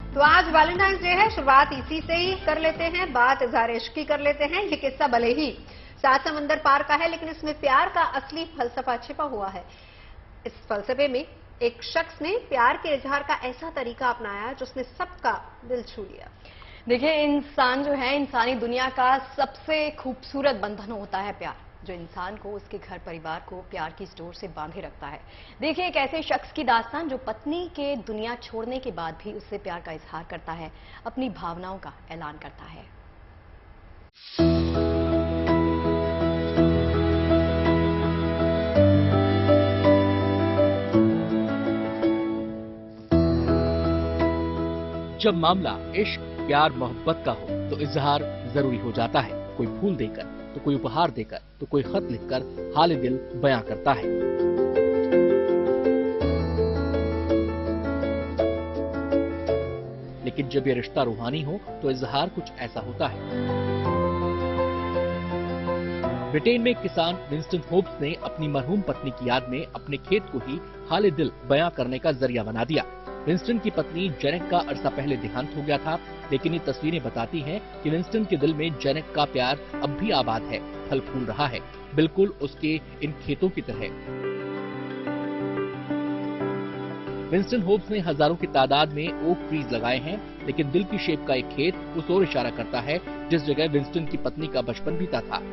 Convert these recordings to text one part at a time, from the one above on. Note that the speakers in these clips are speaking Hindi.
तो आज वैलेंटाइंस डे है, शुरुआत इसी से ही कर लेते हैं, बात इज़हार इश्क की कर लेते हैं। ये किस्सा भले ही 7 समंदर पार का है, लेकिन इसमें प्यार का असली फलसफा छिपा हुआ है। इस फलसफे में एक शख्स ने प्यार के इजहार का ऐसा तरीका अपनाया जिसने सबका दिल छू लिया। देखिए, इंसान जो है, इंसानी दुनिया का सबसे खूबसूरत बंधन होता है प्यार, जो इंसान को, उसके घर परिवार को प्यार की डोर से बांधे रखता है। देखिए, एक ऐसे शख्स की दास्तान जो पत्नी के दुनिया छोड़ने के बाद भी उससे प्यार का इजहार करता है, अपनी भावनाओं का ऐलान करता है। जब मामला इश्क, प्यार, मोहब्बत का हो तो इजहार जरूरी हो जाता है। कोई फूल देकर, तो कोई उपहार देकर, तो कोई खत लिखकर हाल दिल बयां करता है। लेकिन जब ये रिश्ता रूहानी हो तो इजहार कुछ ऐसा होता है। ब्रिटेन में किसान विंस्टन होप्स ने अपनी मरहूम पत्नी की याद में अपने खेत को ही हाल दिल बयां करने का जरिया बना दिया। विंस्टन की पत्नी जेनेट का अरसा पहले देहांत हो गया था, लेकिन ये तस्वीरें बताती हैं कि विंस्टन के दिल में जेनेट का प्यार अब भी आबाद है, फल फूल रहा है, बिल्कुल उसके इन खेतों की तरह। विंस्टन होप्स ने हजारों की तादाद में ओक ट्रीज लगाए हैं, लेकिन दिल की शेप का एक खेत उस ओर इशारा करता है जिस जगह विंस्टन की पत्नी का बचपन बीता था।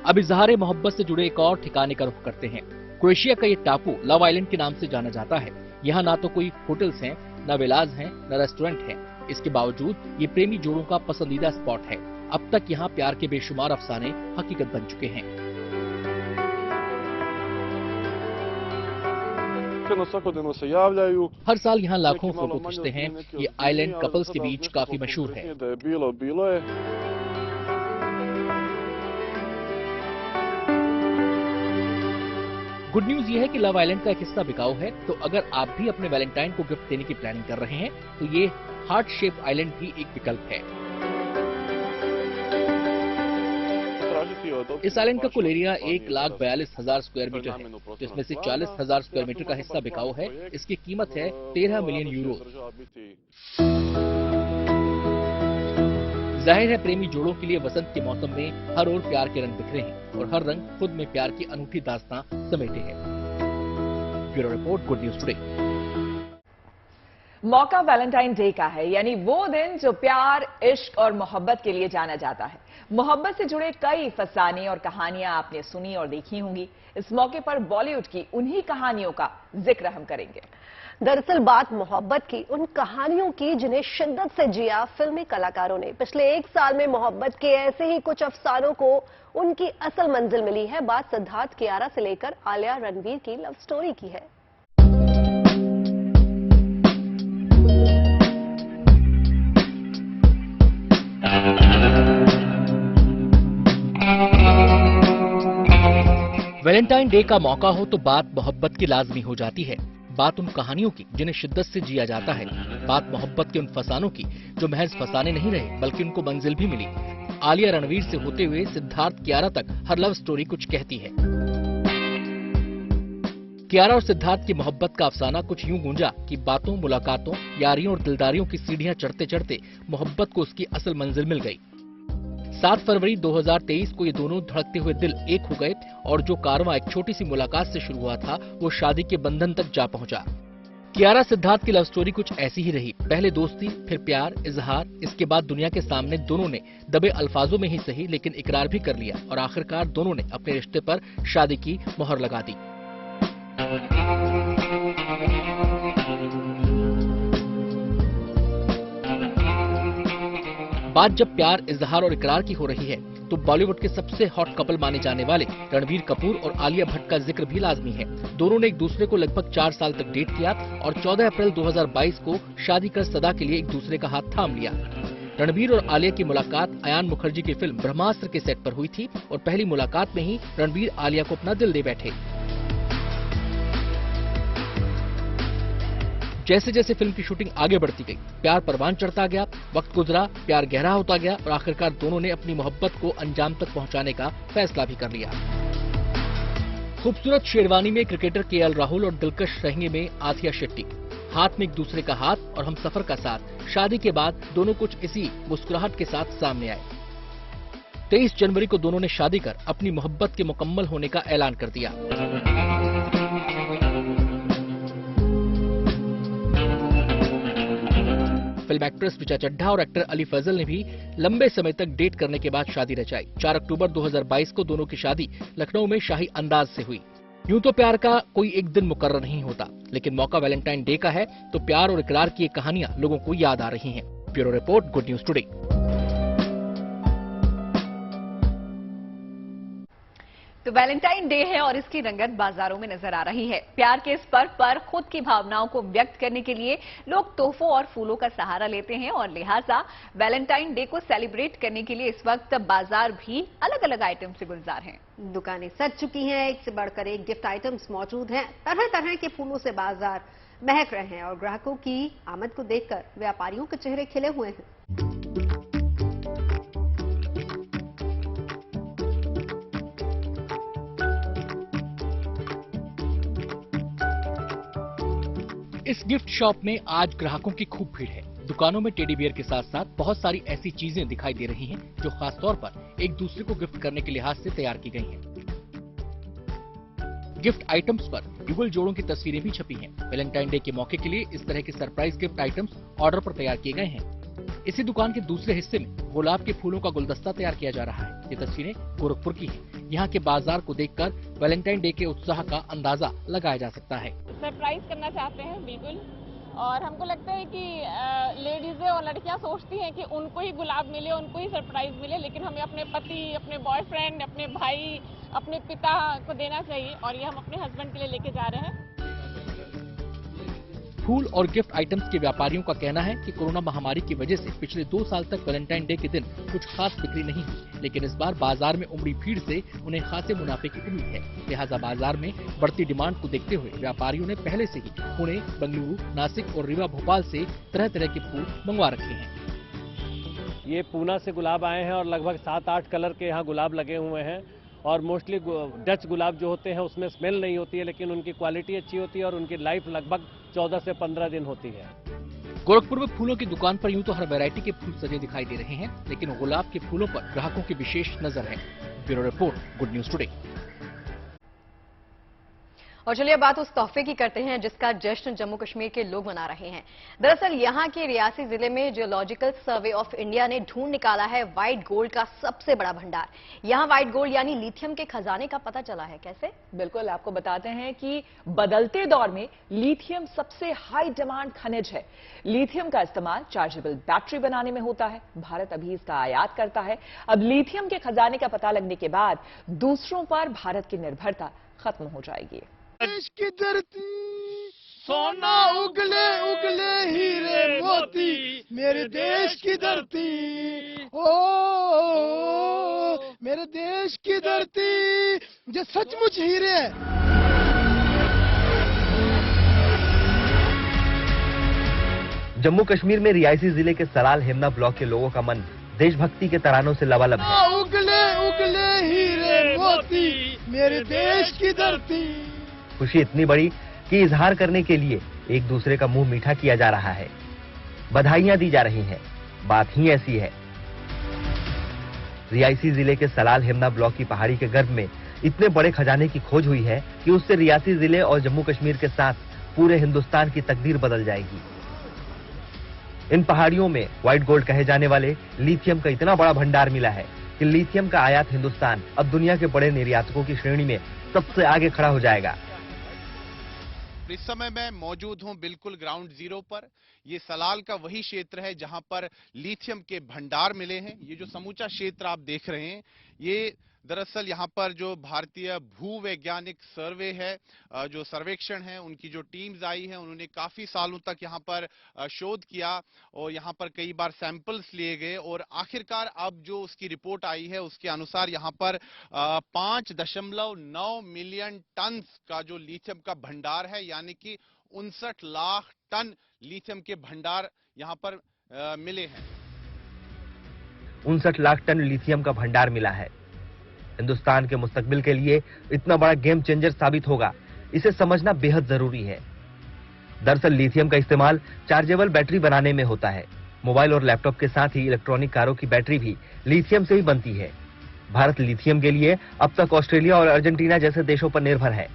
अब इजहार मोहब्बत से जुड़े एक और ठिकाने का रुख करते हैं। क्रोएशिया का ये टापू लव आइलैंड के नाम से जाना जाता है। यहाँ ना तो कोई होटल्स हैं, न विलाज हैं, न रेस्टोरेंट हैं। इसके बावजूद ये प्रेमी जोड़ों का पसंदीदा स्पॉट है। अब तक यहाँ प्यार के बेशुमार अफसाने हकीकत बन चुके हैं। हर साल यहाँ लाखों फोटो खींचते हैं। ये आइलैंड कपल्स के बीच काफी मशहूर है। गुड न्यूज ये है कि लव आइलैंड का एक हिस्सा बिकाऊ है, तो अगर आप भी अपने वैलेंटाइन को गिफ्ट देने की प्लानिंग कर रहे हैं तो ये हार्ट शेप आइलैंड भी एक विकल्प है। इस आइलैंड का कुल एरिया 1,42,000 स्क्वायर मीटर है, जिसमें से 40,000 स्क्वायर मीटर का हिस्सा बिकाऊ है। इसकी कीमत है 13 मिलियन यूरो। जाहिर है, प्रेमी जोड़ों के लिए वसंत के मौसम में हर ओर प्यार के रंग बिखरे हैं और हर रंग खुद में प्यार की अनूठी दास्तां समेटे हैं। Bureau report, good news today. मौका वैलेंटाइन डे का है, यानी वो दिन जो प्यार, इश्क और मोहब्बत के लिए जाना जाता है। मोहब्बत से जुड़े कई फसाने और कहानियां आपने सुनी और देखी होंगी। इस मौके पर बॉलीवुड की उन्हीं कहानियों का जिक्र हम करेंगे। दरअसल बात मोहब्बत की उन कहानियों की जिन्हें शिद्दत से जिया फिल्मी कलाकारों ने। पिछले 1 साल में मोहब्बत के ऐसे ही कुछ अफसानों को उनकी असल मंजिल मिली है। बात सिद्धार्थ कियारा से लेकर आलिया रणवीर की लव स्टोरी की है। वैलेंटाइन डे का मौका हो तो बात मोहब्बत की लाजमी हो जाती है। बात उन कहानियों की जिन्हें शिद्दत से जिया जाता है। बात मोहब्बत के उन फसानों की जो महज फसाने नहीं रहे बल्कि उनको मंजिल भी मिली। आलिया रणवीर से होते हुए सिद्धार्थ कियारा तक हर लव स्टोरी कुछ कहती है। कियारा और सिद्धार्थ की मोहब्बत का अफसाना कुछ यूं गूंजा कि बातों, मुलाकातों, यारियों और दिलदारियों की सीढ़ियां चढ़ते चढ़ते मोहब्बत को उसकी असल मंजिल मिल गई। 7 फरवरी 2023 को ये दोनों धड़कते हुए दिल एक हो गए और जो कारवां एक छोटी सी मुलाकात से शुरू हुआ था वो शादी के बंधन तक जा पहुंचा। कियारा सिद्धार्थ की लव स्टोरी कुछ ऐसी ही रही। पहले दोस्ती, फिर प्यार, इजहार, इसके बाद दुनिया के सामने दोनों ने दबे अल्फाजों में ही सही लेकिन इकरार भी कर लिया और आखिरकार दोनों ने अपने रिश्ते पर शादी की मोहर लगा दी। बात जब प्यार, इजहार और इकरार की हो रही है तो बॉलीवुड के सबसे हॉट कपल माने जाने वाले रणवीर कपूर और आलिया भट्ट का जिक्र भी लाजमी है। दोनों ने एक दूसरे को लगभग 4 साल तक डेट किया और 14 अप्रैल 2022 को शादी कर सदा के लिए एक दूसरे का हाथ थाम लिया। रणवीर और आलिया की मुलाकात अयान मुखर्जी की फिल्म ब्रह्मास्त्र के सेट पर हुई थी और पहली मुलाकात में ही रणवीर आलिया को अपना दिल दे बैठे। जैसे जैसे फिल्म की शूटिंग आगे बढ़ती गई, प्यार परवान चढ़ता गया, वक्त गुजरा, प्यार गहरा होता गया और आखिरकार दोनों ने अपनी मोहब्बत को अंजाम तक पहुंचाने का फैसला भी कर लिया। खूबसूरत शेरवानी में क्रिकेटर केएल राहुल और दिलकश लहंगे में आथिया शेट्टी, हाथ में एक दूसरे का हाथ और हमसफर का साथ। शादी के बाद दोनों कुछ इसी मुस्कुराहट के साथ सामने आए। 23 जनवरी को दोनों ने शादी कर अपनी मोहब्बत के मुकम्मल होने का ऐलान कर दिया। फिल्म एक्ट्रेस ऋचा चड्ढा और एक्टर अली फजल ने भी लंबे समय तक डेट करने के बाद शादी रचाई। 4 अक्टूबर 2022 को दोनों की शादी लखनऊ में शाही अंदाज से हुई। यूं तो प्यार का कोई एक दिन मुकर्रर नहीं होता, लेकिन मौका वैलेंटाइन डे का है तो प्यार और इकरार की ये कहानियां लोगों को याद आ रही हैं। Bureau report, good news today. तो वैलेंटाइन डे है और इसकी रंगत बाजारों में नजर आ रही है। प्यार के इस पर्व पर खुद की भावनाओं को व्यक्त करने के लिए लोग तोहफों और फूलों का सहारा लेते हैं और लिहाजा वैलेंटाइन डे को सेलिब्रेट करने के लिए इस वक्त बाजार भी अलग अलग आइटम से गुलजार हैं। दुकानें सज चुकी हैं, एक से बढ़कर एक गिफ्ट आइटम्स मौजूद हैं। तरह तरह के फूलों से बाजार महक रहे हैं और ग्राहकों की आमद को देखकर व्यापारियों के चेहरे खिले हुए हैं। इस गिफ्ट शॉप में आज ग्राहकों की खूब भीड़ है। दुकानों में टेडी बियर के साथ साथ बहुत सारी ऐसी चीजें दिखाई दे रही हैं जो खास तौर पर एक दूसरे को गिफ्ट करने के लिहाज से तैयार की गई हैं। गिफ्ट आइटम्स पर युगल जोड़ों की तस्वीरें भी छपी हैं। वैलेंटाइन डे के मौके के लिए इस तरह के सरप्राइज गिफ्ट आइटम्स ऑर्डर पर तैयार किए गए हैं। इसी दुकान के दूसरे हिस्से में गुलाब के फूलों का गुलदस्ता तैयार किया जा रहा है। ये तस्वीरें गोरखपुर की हैं। यहाँ के बाजार को देखकर वैलेंटाइन डे के उत्साह का अंदाजा लगाया जा सकता है। सरप्राइज करना चाहते हैं बिल्कुल, और हमको लगता है कि लेडीजें और लड़कियां सोचती हैं कि उनको ही गुलाब मिले, उनको ही सरप्राइज मिले, लेकिन हमें अपने पति, अपने बॉयफ्रेंड, अपने भाई, अपने पिता को देना चाहिए और ये हम अपने हस्बैंड के लिए लेके जा रहे हैं। फूल और गिफ्ट आइटम्स के व्यापारियों का कहना है कि कोरोना महामारी की वजह से पिछले 2 साल तक वैलेंटाइन डे के दिन कुछ खास बिक्री नहीं हुई, लेकिन इस बार बाजार में उमड़ी भीड़ से उन्हें खासे मुनाफे की उम्मीद है। लिहाजा बाजार में बढ़ती डिमांड को देखते हुए व्यापारियों ने पहले से ही पुणे, बेंगलुरु, नासिक और रीवा, भोपाल से तरह तरह के फूल मंगवा रखे हैं। ये पूना से गुलाब आए हैं और लगभग 7-8 कलर के यहाँ गुलाब लगे हुए हैं और मोस्टली डच गुलाब जो होते हैं उसमें स्मेल नहीं होती है, लेकिन उनकी क्वालिटी अच्छी होती है और उनकी लाइफ लगभग 14 से 15 दिन होती है। गोरखपुर में फूलों की दुकान पर यूं तो हर वैरायटी के फूल सजे दिखाई दे रहे हैं, लेकिन गुलाब के फूलों पर ग्राहकों की विशेष नजर है। Bureau report, good news today. और चलिए बात उस तोहफे की करते हैं जिसका जश्न जम्मू कश्मीर के लोग मना रहे हैं। दरअसल यहां के रियासी जिले में जियोलॉजिकल सर्वे ऑफ इंडिया ने ढूंढ निकाला है व्हाइट गोल्ड का सबसे बड़ा भंडार। यहां व्हाइट गोल्ड यानी लिथियम के खजाने का पता चला है। कैसे? बिल्कुल, आपको बताते हैं कि बदलते दौर में लिथियम सबसे हाई डिमांड खनिज है। लिथियम का इस्तेमाल चार्जेबल बैटरी बनाने में होता है। भारत अभी इसका आयात करता है। अब लिथियम के खजाने का पता लगने के बाद दूसरों पर भारत की निर्भरता खत्म हो जाएगी। देश की धरती सोना उगले उगले हीरे मोती, मेरे देश की धरती, ओ मेरे देश की धरती जो सचमुच हीरे है। जम्मू कश्मीर में रियासी जिले के सलाल हेमना ब्लॉक के लोगों का मन देशभक्ति के तरानों से लबालब है। उगले उगले हीरे मोती, मेरे देश की धरती। खुशी इतनी बड़ी कि इजहार करने के लिए एक दूसरे का मुंह मीठा किया जा रहा है, बधाइयां दी जा रही हैं। बात ही ऐसी है। रियासी जिले के सलाल हेमना ब्लॉक की पहाड़ी के गर्भ में इतने बड़े खजाने की खोज हुई है कि उससे रियासी जिले और जम्मू कश्मीर के साथ पूरे हिंदुस्तान की तकदीर बदल जाएगी। इन पहाड़ियों में व्हाइट गोल्ड कहे जाने वाले लिथियम का इतना बड़ा भंडार मिला है कि लिथियम का आयात हिंदुस्तान अब दुनिया के बड़े निर्यातकों की श्रेणी में सबसे आगे खड़ा हो जाएगा। इस समय मैं मौजूद हूं बिल्कुल ग्राउंड जीरो पर। ये सलाल का वही क्षेत्र है जहां पर लिथियम के भंडार मिले हैं। ये जो समूचा क्षेत्र आप देख रहे हैं, ये दरअसल यहाँ पर जो भारतीय भूवैज्ञानिक सर्वे है, जो सर्वेक्षण है, उनकी जो टीम्स आई हैं, उन्होंने काफी सालों तक यहाँ पर शोध किया और यहाँ पर कई बार सैंपल्स लिए गए और आखिरकार अब जो उसकी रिपोर्ट आई है उसके अनुसार यहाँ पर 5.9 मिलियन टन का जो लिथियम का भंडार है, यानी कि 59 लाख टन लिथियम के भंडार यहाँ पर मिले हैं। 59 लाख टन लिथियम का भंडार मिला है। हिंदुस्तान के मुस्तकबिल के लिए इतना बड़ा गेम चेंजर साबित होगा, इसे समझना बेहद जरूरी है। दरअसल लिथियम का इस्तेमाल चार्जेबल बैटरी बनाने में होता है। मोबाइल और लैपटॉप के साथ ही इलेक्ट्रॉनिक कारों की बैटरी भी लिथियम से ही बनती है। भारत लिथियम के लिए अब तक ऑस्ट्रेलिया और अर्जेंटीना जैसे देशों पर निर्भर है,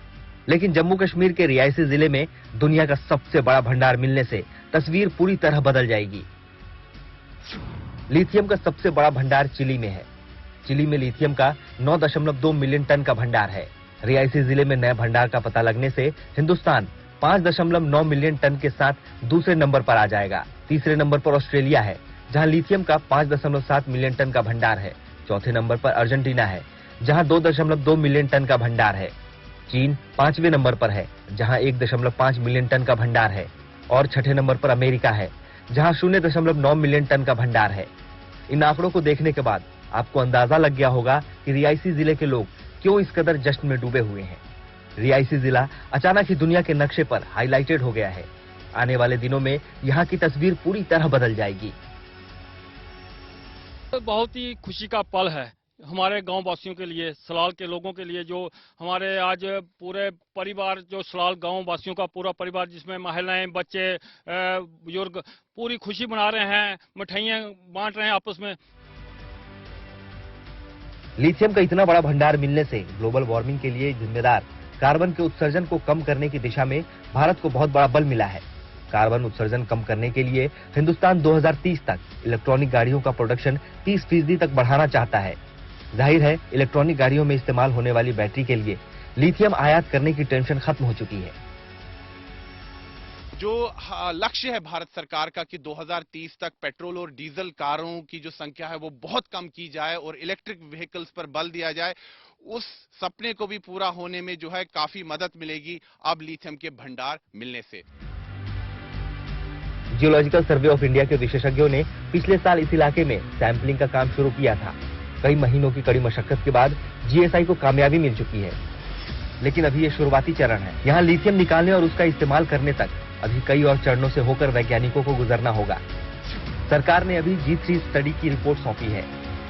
लेकिन जम्मू कश्मीर के रियासी जिले में दुनिया का सबसे बड़ा भंडार मिलने से तस्वीर पूरी तरह बदल जाएगी। लिथियम का सबसे बड़ा भंडार चिली में है। चिली में लिथियम का 9.2 मिलियन टन का भंडार है। रियासी जिले में नए भंडार का पता लगने से हिंदुस्तान 5.9 मिलियन टन के साथ दूसरे नंबर पर आ जाएगा। तीसरे नंबर पर ऑस्ट्रेलिया है, जहां लिथियम का 5.7 मिलियन टन का भंडार है। चौथे नंबर पर अर्जेंटीना है, जहां 2.2 मिलियन टन का भंडार है। चीन 5वें नंबर पर है, जहां 1.5 मिलियन टन का भंडार है। और छठे नंबर पर अमेरिका है, जहां 0.9 मिलियन टन का भंडार है। इन आंकड़ों को देखने के बाद आपको अंदाजा लग गया होगा कि रियासी जिले के लोग क्यों इस कदर जश्न में डूबे हुए हैं। रियासी जिला अचानक ही दुनिया के नक्शे पर हाईलाइटेड हो गया है। आने वाले दिनों में यहाँ की तस्वीर पूरी तरह बदल जाएगी। बहुत ही खुशी का पल है हमारे गांव वासियों के लिए, सलाल के लोगों के लिए, जो हमारे आज पूरे परिवार, जो सलाल गांव वासियों का पूरा परिवार, जिसमें महिलाएं, बच्चे, बुजुर्ग पूरी खुशी मना रहे हैं, मिठाइयां बांट रहे हैं आपस में। लिथियम का इतना बड़ा भंडार मिलने से ग्लोबल वार्मिंग के लिए जिम्मेदार कार्बन के उत्सर्जन को कम करने की दिशा में भारत को बहुत बड़ा बल मिला है। कार्बन उत्सर्जन कम करने के लिए हिंदुस्तान 2030 तक इलेक्ट्रॉनिक गाड़ियों का प्रोडक्शन 30% तक बढ़ाना चाहता है। जाहिर है, इलेक्ट्रॉनिक गाड़ियों में इस्तेमाल होने वाली बैटरी के लिए लिथियम आयात करने की टेंशन खत्म हो चुकी है। जो लक्ष्य है भारत सरकार का कि 2030 तक पेट्रोल और डीजल कारों की जो संख्या है वो बहुत कम की जाए और इलेक्ट्रिक व्हीकल्स पर बल दिया जाए, उस सपने को भी पूरा होने में जो है काफी मदद मिलेगी अब लिथियम के भंडार मिलने से। जियोलॉजिकल सर्वे ऑफ इंडिया के विशेषज्ञों ने पिछले साल इस इलाके में सैंपलिंग का काम शुरू किया था। कई महीनों की कड़ी मशक्कत के बाद जीएसआई को कामयाबी मिल चुकी है, लेकिन अभी ये शुरुआती चरण है। यहाँ लिथियम निकालने और उसका इस्तेमाल करने तक अभी कई और चरणों से होकर वैज्ञानिकों को गुजरना होगा। सरकार ने अभी G3 स्टडी की रिपोर्ट सौंपी है।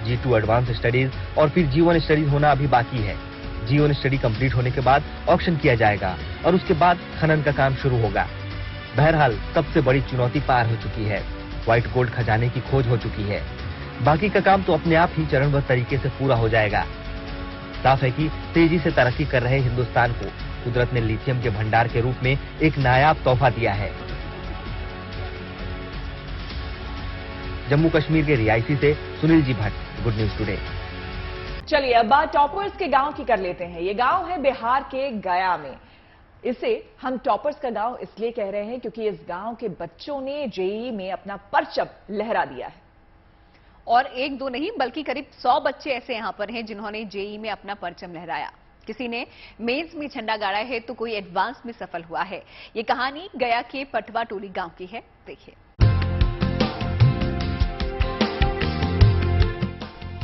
G2 एडवांस स्टडीज और फिर G1 स्टडीज होना अभी बाकी है। G1 स्टडी कंप्लीट होने के बाद ऑक्शन किया जाएगा और उसके बाद खनन का काम शुरू होगा। बहरहाल सबसे बड़ी चुनौती पार हो चुकी है। व्हाइट गोल्ड खजाने की खोज हो चुकी है। बाकी का काम तो अपने आप ही चरणबद्ध तरीके से पूरा हो जाएगा। साफ है कि तेजी से तरक्की कर रहे हिंदुस्तान को कुदरत ने लिथियम के भंडार के रूप में एक नायाब तोहफा दिया है। जम्मू कश्मीर के रियासी से Sunil ji Bhatt, good news today. चलिए अब बात टॉपर्स के गांव की कर लेते हैं। ये गांव है बिहार के गया में। इसे हम टॉपर्स का गांव इसलिए कह रहे हैं क्योंकि इस गांव के बच्चों ने जेईई में अपना परचम लहरा दिया है। और एक दो नहीं बल्कि करीब 100 बच्चे ऐसे यहां पर हैं जिन्होंने जेईई में अपना परचम लहराया। किसी ने मेंस में झंडा गाड़ा है तो कोई एडवांस में सफल हुआ है। ये कहानी गया के पटवा टोली गांव की है, देखिए।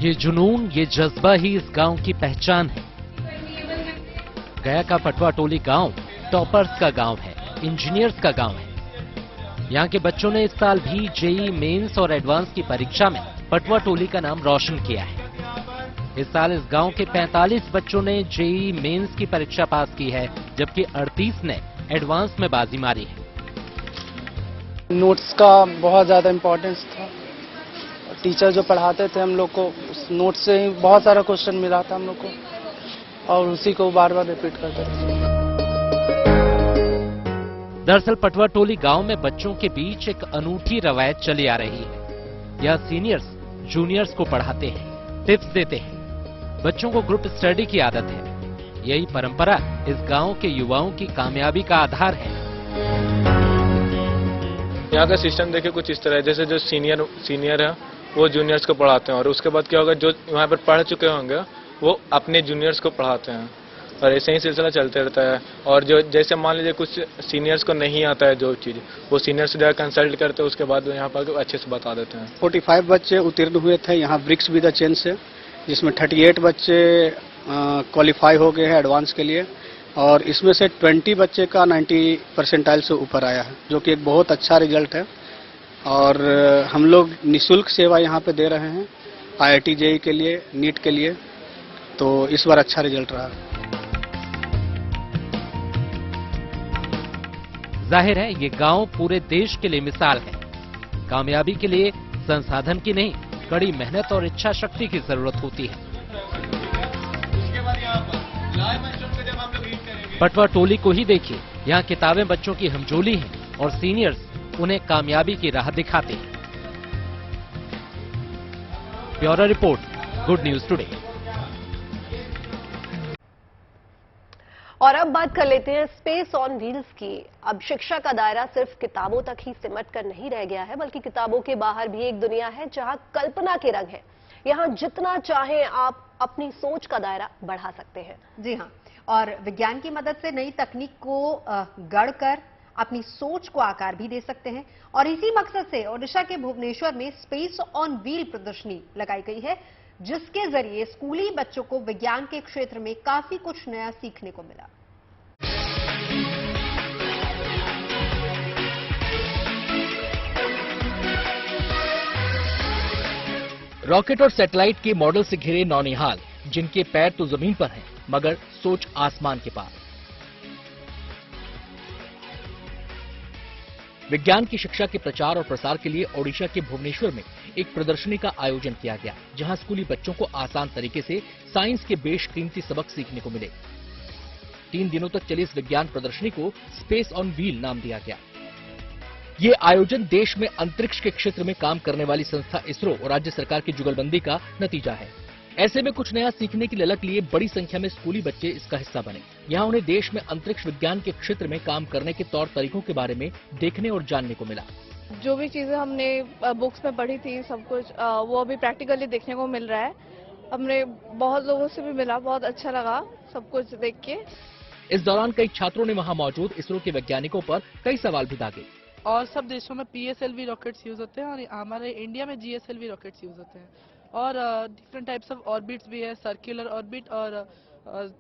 ये जुनून, ये जज्बा ही इस गांव की पहचान है। गया का पटवा टोली गांव टॉपर्स का गांव है, इंजीनियर्स का गांव है। यहाँ के बच्चों ने इस साल भी जेईई मेंस और एडवांस की परीक्षा में पटवा टोली का नाम रोशन किया है। इस साल इस गांव के 45 बच्चों ने जेईई मेंस की परीक्षा पास की है, जबकि 38 ने एडवांस में बाजी मारी है। नोट्स का बहुत ज्यादा इम्पोर्टेंस था। टीचर जो पढ़ाते थे हम लोग को उस नोट से ही बहुत सारा क्वेश्चन मिला था हम लोग को, और उसी को बार बार रिपीट करते थे। दरअसल पटवा टोली गांव में बच्चों के बीच एक अनूठी रवायत चली आ रही है। यह सीनियर्स जूनियर्स को पढ़ाते हैं, टिप्स देते हैं। बच्चों को ग्रुप स्टडी की आदत है। यही परंपरा इस गांव के युवाओं की कामयाबी का आधार है। यहाँ का सिस्टम देखिए कुछ इस तरह है, जैसे जो सीनियर है वो जूनियर्स को पढ़ाते हैं और उसके बाद क्या होगा, जो वहाँ पर पढ़ चुके होंगे वो अपने जूनियर्स को पढ़ाते हैं और ऐसे ही सिलसिला चलते रहता है। और जो जैसे मान लीजिए कुछ सीनियर्स को नहीं आता है जो चीज़, वो सीनियर से जाकर कंसल्ट करते हैं, उसके बाद यहाँ पर अच्छे से बता देते हैं। 45 बच्चे उत्तीर्ण हुए थे यहाँ ब्रिक्स विद द चेन से, जिसमें 38 बच्चे क्वालिफाई हो गए हैं एडवांस के लिए, और इसमें से 20 बच्चे का 90 परसेंटाइल से ऊपर आया है, जो कि एक बहुत अच्छा रिजल्ट है। और हम लोग निःशुल्क सेवा यहाँ पे दे रहे हैं IIT जेईई के लिए, नीट के लिए, तो इस बार अच्छा रिजल्ट रहा। जाहिर है ये गांव पूरे देश के लिए मिसाल है। कामयाबी के लिए संसाधन की नहीं, कड़ी मेहनत और इच्छा शक्ति की जरूरत होती है। पटवा टोली को ही देखिए, यहाँ किताबें बच्चों की हमजोली हैं और सीनियर्स उन्हें कामयाबी की राह दिखाते हैं। Bureau report, good news today. और अब बात कर लेते हैं स्पेस ऑन व्हील्स की। अब शिक्षा का दायरा सिर्फ किताबों तक ही सिमट कर नहीं रह गया है, बल्कि किताबों के बाहर भी एक दुनिया है जहां कल्पना के रंग है। यहां जितना चाहें आप अपनी सोच का दायरा बढ़ा सकते हैं। जी हाँ, और विज्ञान की मदद से नई तकनीक को गढ़कर अपनी सोच को आकार भी दे सकते हैं। और इसी मकसद से ओडिशा के भुवनेश्वर में स्पेस ऑन व्हील प्रदर्शनी लगाई गई है, जिसके जरिए स्कूली बच्चों को विज्ञान के क्षेत्र में काफी कुछ नया सीखने को मिला। रॉकेट और सैटेलाइट के मॉडल से घिरे नौनिहाल, जिनके पैर तो जमीन पर हैं, मगर सोच आसमान के पार। विज्ञान की शिक्षा के प्रचार और प्रसार के लिए ओडिशा के भुवनेश्वर में एक प्रदर्शनी का आयोजन किया गया, जहां स्कूली बच्चों को आसान तरीके से साइंस के बेशकीमती सबक सीखने को मिले। 3 दिनों तक चली इस विज्ञान प्रदर्शनी को स्पेस ऑन व्हील नाम दिया गया। ये आयोजन देश में अंतरिक्ष के क्षेत्र में काम करने वाली संस्था इसरो और राज्य सरकार की जुगलबंदी का नतीजा है। ऐसे में कुछ नया सीखने की ललक लिए बड़ी संख्या में स्कूली बच्चे इसका हिस्सा बने। यहाँ उन्हें देश में अंतरिक्ष विज्ञान के क्षेत्र में काम करने के तौर तरीकों के बारे में देखने और जानने को मिला। जो भी चीजें हमने बुक्स में पढ़ी थी, सब कुछ वो अभी प्रैक्टिकली देखने को मिल रहा है। हमने बहुत लोगों से भी मिला, बहुत अच्छा लगा सब कुछ देख के। इस दौरान कई छात्रों ने वहाँ मौजूद इसरो के वैज्ञानिकों पर कई सवाल भी दागे। और सब देशों में PSLV रॉकेट्स यूज होते हैं और हमारे इंडिया में GSLV रॉकेट्स यूज होते हैं। और डिफरेंट टाइप्स ऑफ ऑर्बिट्स भी है, सर्कुलर ऑर्बिट और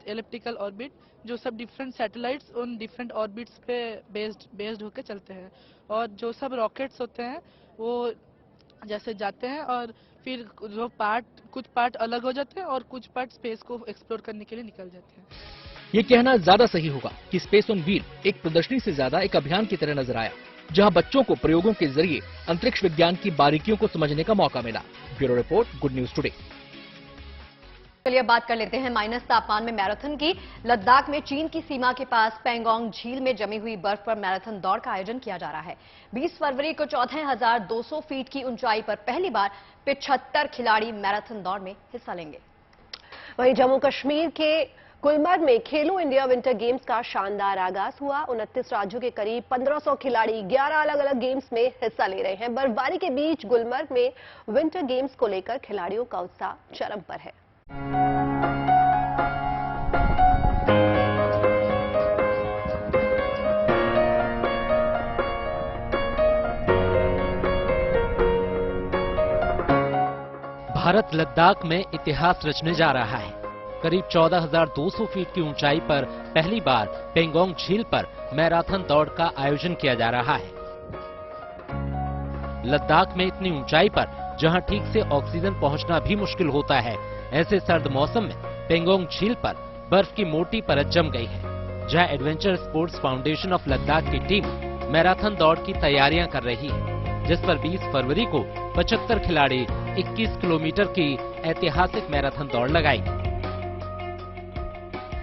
एलिप्टिकल ऑर्बिट, जो सब डिफरेंट सैटेलाइट्स उन डिफरेंट ऑर्बिट्स पे बेस्ड होकर चलते हैं। और जो सब रॉकेट्स होते हैं वो जैसे जाते हैं और फिर जो कुछ पार्ट अलग हो जाते हैं और कुछ पार्ट स्पेस को एक्सप्लोर करने के लिए निकल जाते हैं। ये कहना ज्यादा सही होगा कि स्पेस ऑन व्हील एक प्रदर्शनी से ज्यादा एक अभियान की तरह नजर आया, जहां बच्चों को प्रयोगों के जरिए अंतरिक्ष विज्ञान की बारीकियों को समझने का मौका मिला। Bureau report, good news today. चलिए बात कर लेते हैं माइनस तापमान में मैराथन की। लद्दाख में चीन की सीमा के पास पेंगोंग झील में जमी हुई बर्फ पर मैराथन दौड़ का आयोजन किया जा रहा है। 20 फरवरी को 14,200 फीट की ऊंचाई पर पहली बार 75 खिलाड़ी मैराथन दौड़ में हिस्सा लेंगे। वहीं जम्मू कश्मीर के गुलमर्ग में खेलो इंडिया विंटर गेम्स का शानदार आगाज हुआ। 29 राज्यों के करीब 1500 खिलाड़ी 11 अलग अलग गेम्स में हिस्सा ले रहे हैं। बर्फबारी के बीच गुलमर्ग में विंटर गेम्स को लेकर खिलाड़ियों का उत्साह चरम पर है। भारत लद्दाख में इतिहास रचने जा रहा है। करीब 14,200 फीट की ऊंचाई पर पहली बार पेंगोंग झील पर मैराथन दौड़ का आयोजन किया जा रहा है। लद्दाख में इतनी ऊंचाई पर जहां ठीक से ऑक्सीजन पहुंचना भी मुश्किल होता है, ऐसे सर्द मौसम में पेंगोंग झील पर बर्फ की मोटी परत जम गई है, जहां adventure sports foundation of Ladakh की टीम मैराथन दौड़ की तैयारियां कर रही है, जिस पर 20 फरवरी को 75 खिलाड़ी 21 किलोमीटर की ऐतिहासिक मैराथन दौड़ लगाएंगे।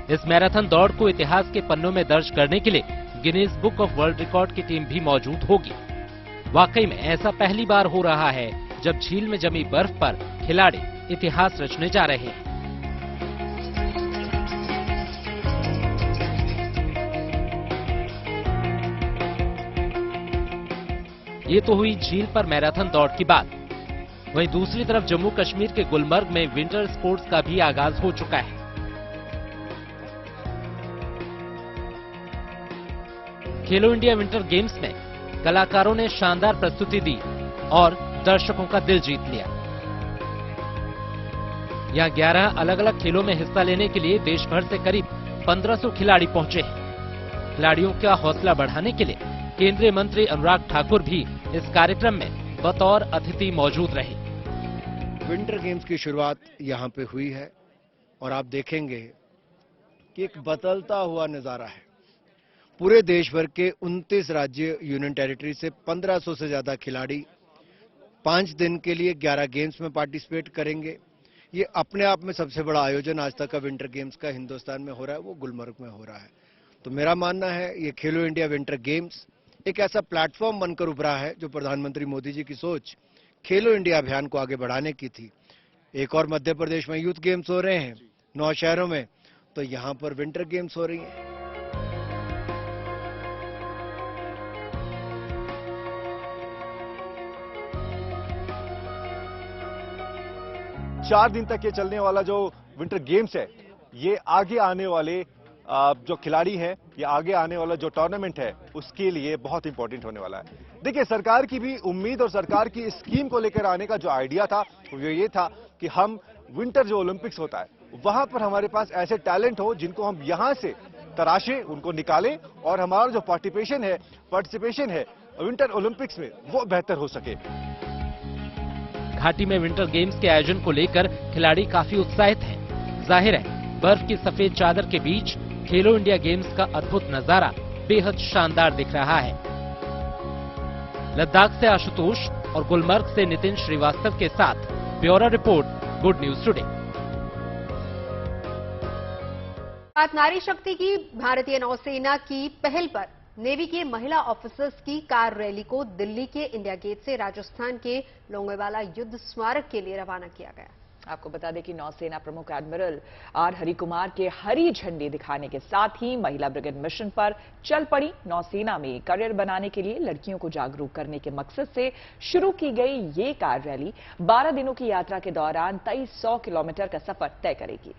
इस मैराथन दौड़ को इतिहास के पन्नों में दर्ज करने के लिए Guinness book of world record की टीम भी मौजूद होगी। वाकई में ऐसा पहली बार हो रहा है जब झील में जमी बर्फ पर खिलाड़ी इतिहास रचने जा रहे हैं। ये तो हुई झील पर मैराथन दौड़ की बात। वहीं दूसरी तरफ जम्मू कश्मीर के गुलमर्ग में विंटर स्पोर्ट्स का भी आगाज हो चुका है। खेलो इंडिया विंटर गेम्स में कलाकारों ने शानदार प्रस्तुति दी और दर्शकों का दिल जीत लिया। यहां 11 अलग अलग खेलों में हिस्सा लेने के लिए देश भर से करीब 1500 खिलाड़ी पहुंचे हैं। खिलाड़ियों का हौसला बढ़ाने के लिए केंद्रीय मंत्री अनुराग ठाकुर भी इस कार्यक्रम में बतौर अतिथि मौजूद रहे। विंटर गेम्स की शुरुआत यहाँ पे हुई है और आप देखेंगे कि एक बदलता हुआ नजारा है। पूरे देश भर के 29 राज्य यूनियन टेरिटरी से 1500 से ज्यादा खिलाड़ी 5 दिन के लिए 11 गेम्स में पार्टिसिपेट करेंगे। ये अपने आप में सबसे बड़ा आयोजन आज तक का विंटर गेम्स का हिंदुस्तान में हो रहा है, वो गुलमर्ग में हो रहा है। तो मेरा मानना है ये खेलो इंडिया विंटर गेम्स एक ऐसा प्लेटफॉर्म बनकर उभरा है जो प्रधानमंत्री मोदी जी की सोच खेलो इंडिया अभियान को आगे बढ़ाने की थी। एक और मध्य प्रदेश में यूथ गेम्स हो रहे हैं 9 शहरों में, तो यहां पर विंटर गेम्स हो रही हैं। 4 दिन तक ये चलने वाला जो विंटर गेम्स है, ये आगे आने वाले जो खिलाड़ी हैं, ये आगे आने वाला जो टूर्नामेंट है उसके लिए बहुत इंपॉर्टेंट होने वाला है। देखिए, सरकार की भी उम्मीद और सरकार की स्कीम को लेकर आने का जो आइडिया था वो ये था कि हम विंटर जो ओलंपिक्स होता है वहां पर हमारे पास ऐसे टैलेंट हो जिनको हम यहां से तराशें, उनको निकालें और हमारा जो पार्टिसिपेशन है विंटर ओलंपिक्स में वो बेहतर हो सके। घाटी में विंटर गेम्स के आयोजन को लेकर खिलाड़ी काफी उत्साहित हैं। जाहिर है, बर्फ की सफेद चादर के बीच खेलो इंडिया गेम्स का अद्भुत नजारा बेहद शानदार दिख रहा है। लद्दाख से आशुतोष और गुलमर्ग से नितिन श्रीवास्तव के साथ bureau report, good news today. बात नारी शक्ति की। भारतीय नौसेना की पहल पर नेवी के महिला ऑफिसर्स की कार रैली को दिल्ली के इंडिया गेट से राजस्थान के लोंगेवाला युद्ध स्मारक के लिए रवाना किया गया। आपको बता दें कि नौसेना प्रमुख एडमिरल आर हरिकुमार के हरी झंडी दिखाने के साथ ही महिला ब्रिगेड मिशन पर चल पड़ी। नौसेना में करियर बनाने के लिए लड़कियों को जागरूक करने के मकसद से शुरू की गई ये कार रैली 12 दिनों की यात्रा के दौरान 2300 किलोमीटर का सफर तय करेगी।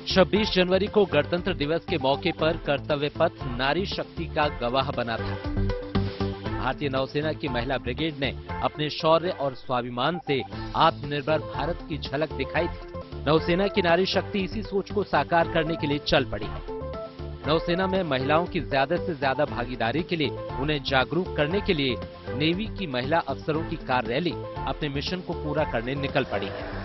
26 जनवरी को गणतंत्र दिवस के मौके पर कर्तव्य पथ नारी शक्ति का गवाह बना था। भारतीय नौसेना की महिला ब्रिगेड ने अपने शौर्य और स्वाभिमान से आत्मनिर्भर भारत की झलक दिखाई थी। नौसेना की नारी शक्ति इसी सोच को साकार करने के लिए चल पड़ी है। नौसेना में महिलाओं की ज्यादा से ज्यादा भागीदारी के लिए, उन्हें जागरूक करने के लिए नेवी की महिला अफसरों की कार रैली अपने मिशन को पूरा करने निकल पड़ी है।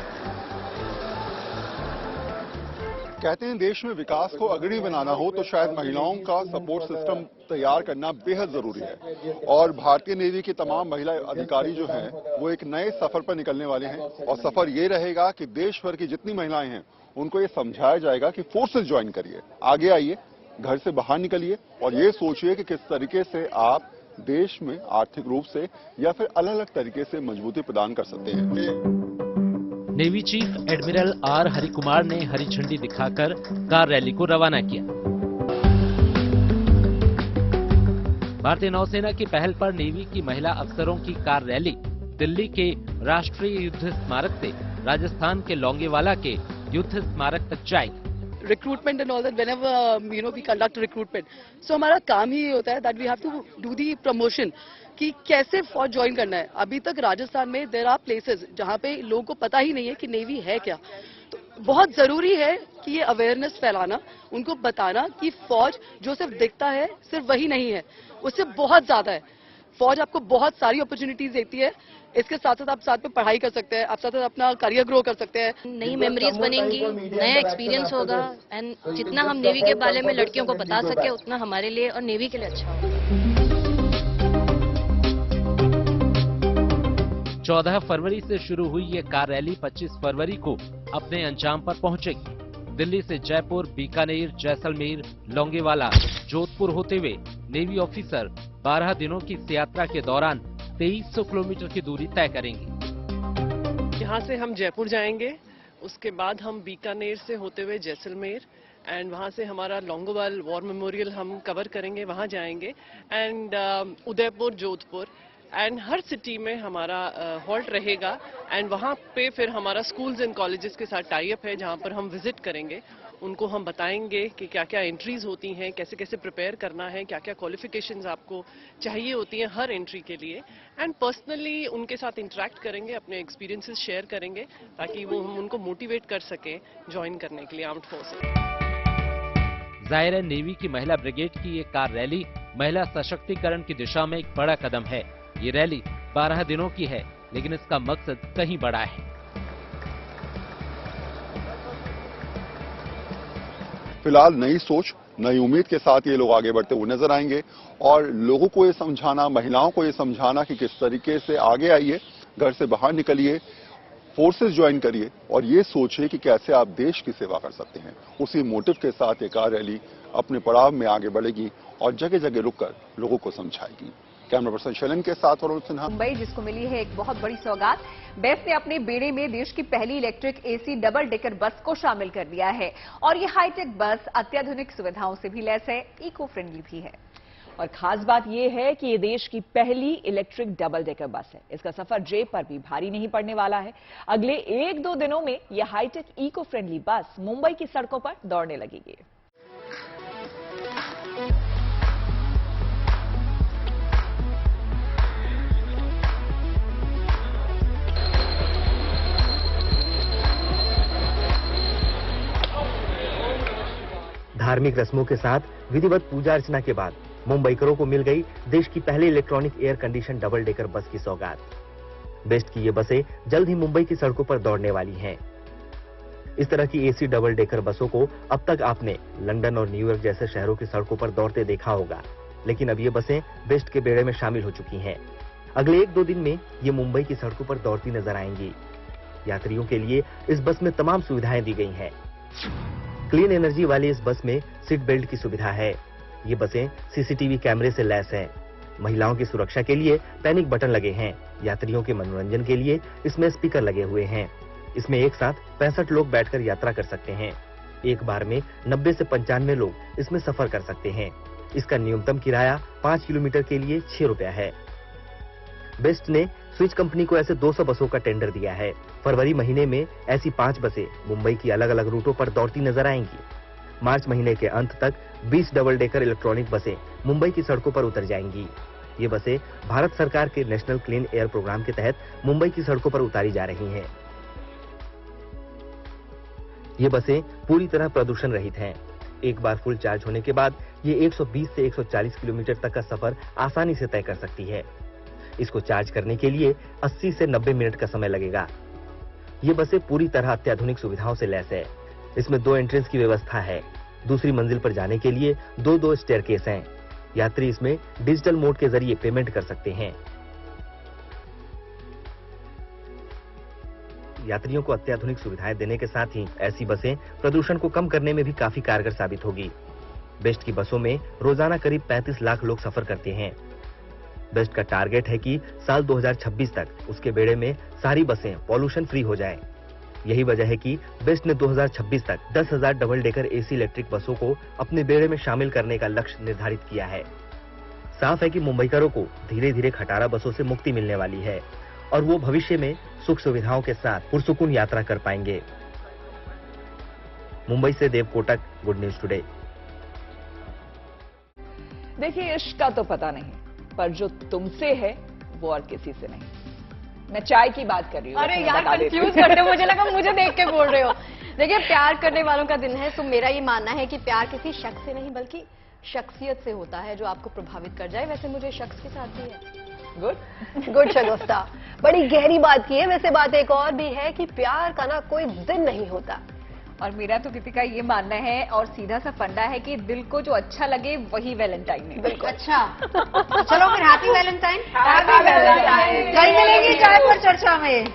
कहते हैं देश में विकास को अग्रणी बनाना हो तो शायद महिलाओं का सपोर्ट सिस्टम तैयार करना बेहद जरूरी है। और भारतीय नेवी की तमाम महिला अधिकारी जो हैं वो एक नए सफर पर निकलने वाले हैं। और सफर ये रहेगा कि देश भर की जितनी महिलाएं हैं उनको ये समझाया जाएगा कि फोर्सेस ज्वाइन करिए, आगे आइए, घर से बाहर निकलिए और ये सोचिए कि किस तरीके से आप देश में आर्थिक रूप से या फिर अलग अलग तरीके से मजबूती प्रदान कर सकते हैं। Navy chief admiral R Harikumar ने हरी झंडी दिखाकर कार रैली को रवाना किया। भारतीय नौसेना की पहल पर नेवी की महिला अफसरों की कार रैली दिल्ली के राष्ट्रीय युद्ध स्मारक से राजस्थान के लोंगेवाला के युद्ध स्मारक तक जाएगी। Recruitment and all that, whenever we conduct recruitment, so हमारा काम ही होता है that we have to do the promotion कि कैसे फौज ज्वाइन करना है। अभी तक राजस्थान में there are places जहाँ पे लोगों को पता ही नहीं है कि नेवी है क्या। तो बहुत जरूरी है कि ये अवेयरनेस फैलाना, उनको बताना कि फौज जो सिर्फ दिखता है सिर्फ वही नहीं है, उससे बहुत ज्यादा है। फौज आपको बहुत सारी अपॉर्चुनिटीज देती है। इसके साथ साथ आप साथ में पढ़ाई कर सकते हैं, आप साथ साथ अपना करियर ग्रो कर सकते हैं, नई मेमोरीज बनेंगी, नया एक्सपीरियंस होगा एंड जितना हम नेवी के बारे में लड़कियों को बता सके उतना हमारे लिए और नेवी के लिए अच्छा होगा। 14 फरवरी से शुरू हुई ये कार रैली 25 फरवरी को अपने अंजाम पर पहुंचेगी। दिल्ली से जयपुर, बीकानेर, जैसलमेर, लोंगेवाला, जोधपुर होते हुए नेवी ऑफिसर 12 दिनों की इस यात्रा के दौरान 2300 किलोमीटर की दूरी तय करेंगे। यहाँ से हम जयपुर जाएंगे, उसके बाद हम बीकानेर से होते हुए जैसलमेर एंड वहाँ से हमारा लोंगोवाल वॉर मेमोरियल हम कवर करेंगे, वहाँ जाएंगे and Udaipur, Jodhpur and her city में हमारा हॉल्ट रहेगा एंड वहाँ पे फिर हमारा स्कूल्स एंड कॉलेजेस के साथ टाई अप है जहाँ पर हम विजिट करेंगे। उनको हम बताएंगे कि क्या क्या एंट्रीज होती हैं, कैसे कैसे प्रिपेयर करना है, क्या क्या क्वालिफिकेशंस आपको चाहिए होती हैं हर एंट्री के लिए एंड पर्सनली उनके साथ इंटरेक्ट करेंगे, अपने एक्सपीरियंसेस शेयर करेंगे ताकि वो हम उनको मोटिवेट कर सकें ज्वाइन करने के लिए आर्म्ड फोर्सेस। जाहिर है, नेवी की महिला ब्रिगेड की ये कार रैली महिला सशक्तिकरण की दिशा में एक बड़ा कदम है। ये रैली 12 दिनों की है, लेकिन इसका मकसद कहीं बड़ा है। फिलहाल नई सोच, नई उम्मीद के साथ ये लोग आगे बढ़ते हुए नजर आएंगे और लोगों को ये समझाना, महिलाओं को ये समझाना कि किस तरीके से आगे आइए, घर से बाहर निकलिए, फोर्सेस ज्वाइन करिए और ये सोचिए कि कैसे आप देश की सेवा कर सकते हैं। उसी मोटिव के साथ ये कार रैली अपने पड़ाव में आगे बढ़ेगी और जगह जगह रुककर लोगों को समझाएगी। कैमरा पर्सन शैलन के साथ वरुण सिन्हा। मुंबई जिसको मिली है एक बहुत बड़ी सौगात। बेस्ट ने अपने बेड़े में देश की पहली electric AC double decker bus को शामिल कर लिया है और ये हाईटेक बस अत्याधुनिक सुविधाओं से भी लैस है, इको फ्रेंडली भी है। और खास बात यह है कि ये देश की पहली इलेक्ट्रिक डबल डेकर बस है। इसका सफर जेब पर भी भारी नहीं पड़ने वाला है। अगले 1-2 दिनों में यह हाईटेक इको फ्रेंडली बस मुंबई की सड़कों पर दौड़ने लगेगी। धार्मिक रस्मों के साथ विधिवत पूजा अर्चना के बाद मुंबईकरों को मिल गई देश की पहली electronic air condition double decker bus की सौगात। बेस्ट की ये बसें जल्द ही मुंबई की सड़कों पर दौड़ने वाली हैं। इस तरह की एसी डबल डेकर बसों को अब तक आपने लंदन और न्यूयॉर्क जैसे शहरों की सड़कों पर दौड़ते देखा होगा, लेकिन अब ये बसें बेस्ट के बेड़े में शामिल हो चुकी हैं। अगले 1-2 दिन में ये मुंबई की सड़कों पर दौड़ती नजर आएंगी। यात्रियों के लिए इस बस में तमाम सुविधाएं दी गई हैं। क्लीन एनर्जी वाली इस बस में सीट बेल्ट की सुविधा है। ये बसें सीसीटीवी कैमरे से लैस हैं। महिलाओं की सुरक्षा के लिए पैनिक बटन लगे हैं। यात्रियों के मनोरंजन के लिए इसमें स्पीकर लगे हुए हैं। इसमें एक साथ 65 लोग बैठकर यात्रा कर सकते हैं। एक बार में 90 से 95 लोग इसमें सफर कर सकते हैं। इसका न्यूनतम किराया 5 किलोमीटर के लिए 6 रुपया है। बेस्ट ने स्विच कंपनी को ऐसे 200 बसों का टेंडर दिया है। फरवरी महीने में ऐसी 5 बसें मुंबई की अलग अलग रूटों पर दौड़ती नजर आएंगी। मार्च महीने के अंत तक 20 डबल डेकर इलेक्ट्रॉनिक बसें मुंबई की सड़कों पर उतर जाएंगी। ये बसें भारत सरकार के नेशनल क्लीन एयर प्रोग्राम के तहत मुंबई की सड़कों पर उतारी जा रही हैं। ये बसें पूरी तरह प्रदूषण रहित हैं। एक बार फुल चार्ज होने के बाद ये 120 से 140 किलोमीटर तक का सफर आसानी से तय कर सकती है। इसको चार्ज करने के लिए 80 से 90 मिनट का समय लगेगा। ये बसें पूरी तरह अत्याधुनिक सुविधाओं से लैस है। इसमें 2 एंट्रेंस की व्यवस्था है। दूसरी मंजिल पर जाने के लिए 2 स्टेयरकेस हैं। यात्री इसमें डिजिटल मोड के जरिए पेमेंट कर सकते हैं। यात्रियों को अत्याधुनिक सुविधाएं देने के साथ ही ऐसी बसें प्रदूषण को कम करने में भी काफी कारगर साबित होगी। बेस्ट की बसों में रोजाना करीब 35 लाख लोग सफर करते हैं। बेस्ट का टारगेट है कि साल 2026 तक उसके बेड़े में सारी बसें पॉल्यूशन फ्री हो जाएं। यही वजह है कि बेस्ट ने 2026 तक 10,000 डबल डेकर एसी इलेक्ट्रिक बसों को अपने बेड़े में शामिल करने का लक्ष्य निर्धारित किया है। साफ है कि मुंबईकरों को धीरे धीरे खटारा बसों से मुक्ति मिलने वाली है और वो भविष्य में सुख सुविधाओं के साथ पुरसुकून यात्रा कर पाएंगे। मुंबई से देव कोटक, गुड न्यूज टुडे। देखिए, इश्क का तो पता नहीं, पर जो तुमसे है वो और किसी से नहीं। मैं चाय की बात कर रही हूँ। अरे यार, कंफ्यूज करते हो, मुझे लगा मुझे देख के बोल रहे हो। देखिए, प्यार करने वालों का दिन है, तो मेरा ये मानना है कि प्यार किसी शख्स से नहीं बल्कि शख्सियत से होता है जो आपको प्रभावित कर जाए। वैसे मुझे शख्स के साथ भी है। गुड शगुफ्ता, बड़ी गहरी बात की है। वैसे बात एक और भी है कि प्यार का ना कोई दिन नहीं होता। और मेरा तो दीपिका ये मानना है और सीधा सा फंडा है कि दिल को जो अच्छा लगे वही वैलेंटाइन है। बिल्कुल। अच्छा, तो चलो फिर हैप्पी वैलेंटाइन। कल मिलेंगे चाय पर चर्चा में।